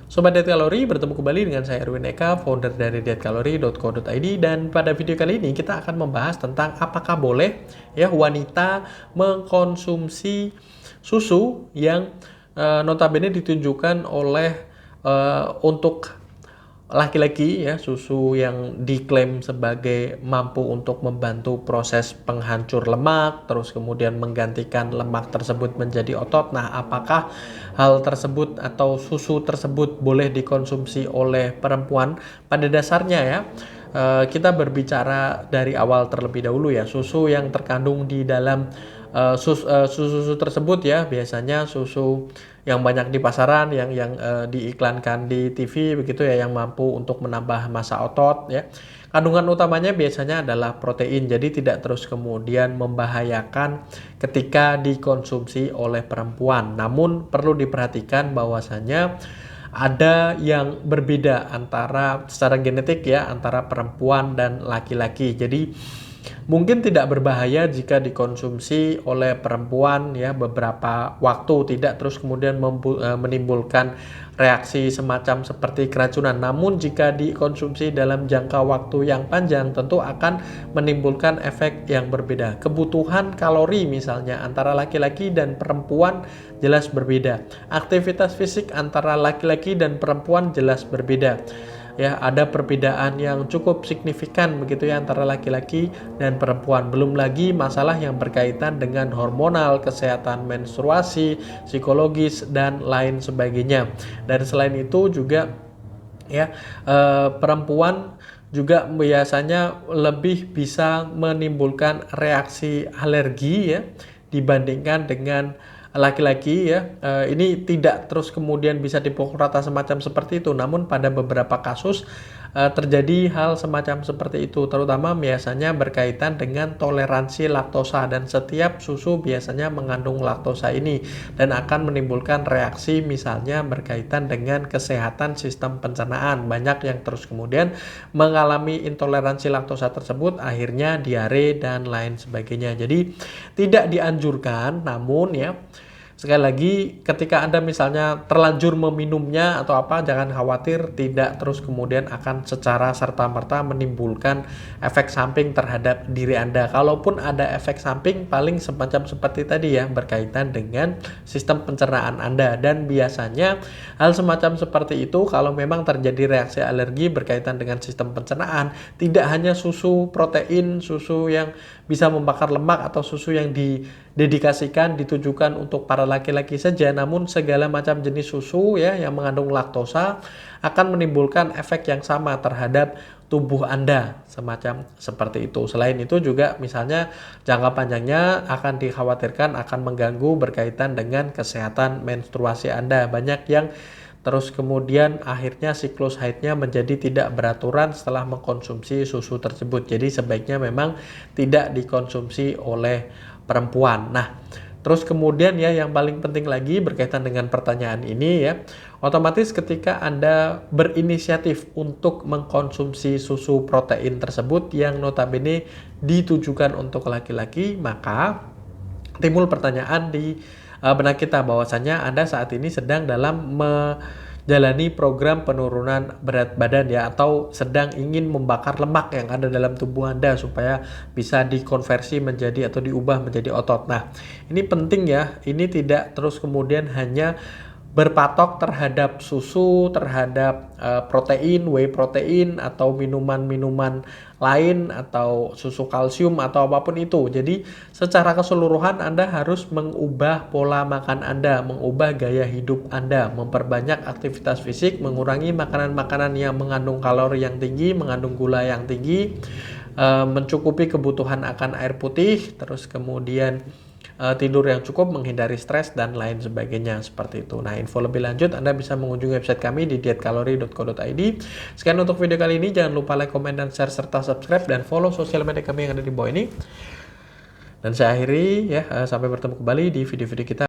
Sobat Diet Kalori, bertemu kembali dengan saya Erwin Eka, founder dari dietkalori.co.id, dan pada video kali ini kita akan membahas tentang apakah boleh ya wanita mengkonsumsi susu yang notabene ditunjukkan oleh untuk laki-laki ya, susu yang diklaim sebagai mampu untuk membantu proses penghancur lemak, terus kemudian menggantikan lemak tersebut menjadi otot. Nah, apakah hal tersebut atau susu tersebut boleh dikonsumsi oleh perempuan? Pada dasarnya ya, kita berbicara dari awal terlebih dahulu ya, susu yang terkandung di dalam susu tersebut ya, biasanya susu yang banyak di pasaran, yang diiklankan di TV begitu ya, yang mampu untuk menambah massa otot ya. Kandungan utamanya biasanya adalah protein, jadi tidak terus kemudian membahayakan ketika dikonsumsi oleh perempuan. Namun perlu diperhatikan bahwasanya ada yang berbeda antara secara genetik ya, antara perempuan dan laki-laki. Jadi mungkin tidak berbahaya jika dikonsumsi oleh perempuan ya beberapa waktu, tidak terus kemudian menimbulkan reaksi semacam seperti keracunan. Namun jika dikonsumsi dalam jangka waktu yang panjang tentu akan menimbulkan efek yang berbeda. Kebutuhan kalori misalnya antara laki-laki dan perempuan jelas berbeda. Aktivitas fisik antara laki-laki dan perempuan jelas berbeda. Ya, ada perbedaan yang cukup signifikan begitu ya antara laki-laki dan perempuan. Belum lagi masalah yang berkaitan dengan hormonal, kesehatan menstruasi, psikologis dan lain sebagainya. Dan selain itu juga ya, perempuan juga biasanya lebih bisa menimbulkan reaksi alergi ya dibandingkan dengan laki-laki ya. Ini tidak terus kemudian bisa dipukul rata semacam seperti itu, namun pada beberapa kasus terjadi hal semacam seperti itu, terutama biasanya berkaitan dengan toleransi laktosa, dan setiap susu biasanya mengandung laktosa ini dan akan menimbulkan reaksi misalnya berkaitan dengan kesehatan sistem pencernaan. Banyak yang terus kemudian mengalami intoleransi laktosa tersebut, akhirnya diare dan lain sebagainya. Jadi tidak dianjurkan, namun ya sekali lagi, ketika Anda misalnya terlanjur meminumnya atau apa, jangan khawatir, tidak terus kemudian akan secara serta-merta menimbulkan efek samping terhadap diri Anda. Kalaupun ada efek samping, paling semacam seperti tadi ya, berkaitan dengan sistem pencernaan Anda. Dan biasanya hal semacam seperti itu kalau memang terjadi reaksi alergi berkaitan dengan sistem pencernaan, tidak hanya susu protein, susu yang bisa membakar lemak, atau susu yang didedikasikan, ditujukan untuk para laki-laki saja, namun segala macam jenis susu ya yang mengandung laktosa akan menimbulkan efek yang sama terhadap tubuh Anda, semacam seperti itu. Selain itu juga misalnya jangka panjangnya akan dikhawatirkan akan mengganggu berkaitan dengan kesehatan menstruasi Anda. Banyak yang terus kemudian akhirnya siklus haidnya menjadi tidak beraturan setelah mengkonsumsi susu tersebut. Jadi sebaiknya memang tidak dikonsumsi oleh perempuan. Nah, terus kemudian ya yang paling penting lagi berkaitan dengan pertanyaan ini ya, otomatis ketika Anda berinisiatif untuk mengkonsumsi susu protein tersebut yang notabene ditujukan untuk laki-laki, maka timbul pertanyaan di benak kita bahwasanya Anda saat ini sedang dalam menjalani program penurunan berat badan ya, atau sedang ingin membakar lemak yang ada dalam tubuh Anda supaya bisa dikonversi menjadi atau diubah menjadi otot. Nah, ini penting ya, ini tidak terus kemudian hanya berpatok terhadap susu, terhadap protein, whey protein, atau minuman-minuman lain, atau susu kalsium, atau apapun itu. Jadi secara keseluruhan Anda harus mengubah pola makan Anda, mengubah gaya hidup Anda, memperbanyak aktivitas fisik, mengurangi makanan-makanan yang mengandung kalori yang tinggi, mengandung gula yang tinggi, mencukupi kebutuhan akan air putih, terus kemudian tidur yang cukup, menghindari stres dan lain sebagainya, seperti itu. Nah, info lebih lanjut Anda bisa mengunjungi website kami di dietkalori.co.id. Sekian untuk video kali ini, jangan lupa like, komen, dan share, serta subscribe dan follow sosial media kami yang ada di bawah ini. Dan saya akhiri ya, sampai bertemu kembali di video-video kita.